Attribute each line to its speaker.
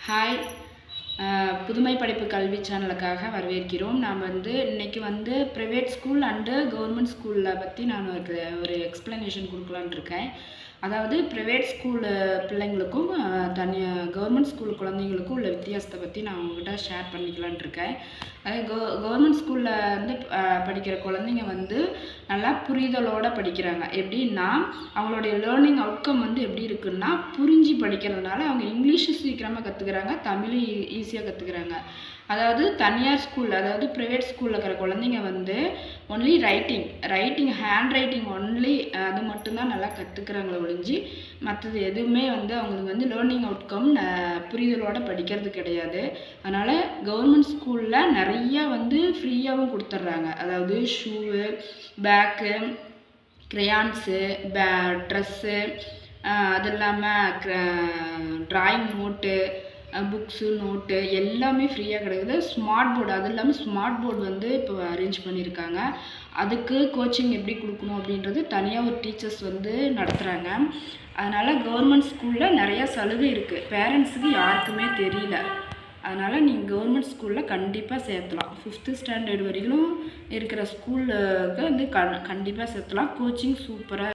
Speaker 1: Hi புதுமை படிப்பு கல்வி சேனலுக்காக வரவேற்கிறோம். நான் இன்னைக்கு ப்ரைவேட் ஸ்கூல் அண்டு கவர்மெண்ட் ஸ்கூலில் பற்றி நான் ஒரு எக்ஸ்ப்ளனேஷன் கொடுக்கலான்னு இருக்கேன். அதாவது ப்ரைவேட் ஸ்கூலு பிள்ளைங்களுக்கும் கவர்மெண்ட் ஸ்கூல் குழந்தைங்களுக்கும் உள்ள வித்தியாசத்தை பற்றி நான் உங்கள்கிட்ட ஷேர் பண்ணிக்கலான் இருக்கேன். கவர்மெண்ட் ஸ்கூலில் படிக்கிற குழந்தைங்க நல்லா புரிதலோடு படிக்கிறாங்க. எப்படின்னா அவங்களுடைய லேர்னிங் அவுட்கம் எப்படி இருக்குன்னா, புரிஞ்சு படிக்கிறதுனால அவங்க இங்கிலீஷும் சீக்கிரமாக கற்றுக்குறாங்க, தமிழும் ஈஸியாக கற்றுக்குறாங்க. அதாவது தனியார் ஸ்கூல், அதாவது ப்ரைவேட் ஸ்கூலில் இருக்கிற குழந்தைங்க only writing hand writing only அது மட்டும்தான் நல்லா கற்றுக்குறாங்களே ஒழிஞ்சு மற்றது எதுவுமே அவங்களுக்கு லேர்னிங் அவுட்கம் புரிதலோடு படிக்கிறது கிடையாது. அதனால் கவர்மெண்ட் ஸ்கூலில் நிறையா ஃப்ரீயாகவும் கொடுத்துட்றாங்க. அதாவது ஷூவு, பேக்கு, க்ரையான்ஸு, ட்ரெஸ்ஸு, அது இல்லாமல் ட்ராயிங் நோட்டு, புக்ஸு, நோட்டு எல்லாமே ஃப்ரீயாக கிடைக்குது. ஸ்மார்ட் போர்டு, அது இல்லாமல் ஸ்மார்ட் போர்டு இப்போ அரேஞ்ச் பண்ணியிருக்காங்க. அதுக்கு கோச்சிங் எப்படி கொடுக்கணும் அப்படின்றது தனியாக ஒரு டீச்சர்ஸ் நடத்துகிறாங்க. அதனால் கவர்மெண்ட் ஸ்கூலில் நிறையா சலுகை இருக்குது. பேரண்ட்ஸுக்கு யாருக்குமே தெரியல. அதனால் நீங்கள் கவர்மெண்ட் ஸ்கூலில் கண்டிப்பாக சேர்த்தலாம். 5th ஸ்டாண்டர்ட் வரைக்கும் இருக்கிற ஸ்கூலுக்கு கண்டிப்பாக சேர்த்தலாம். கோச்சிங் சூப்பராக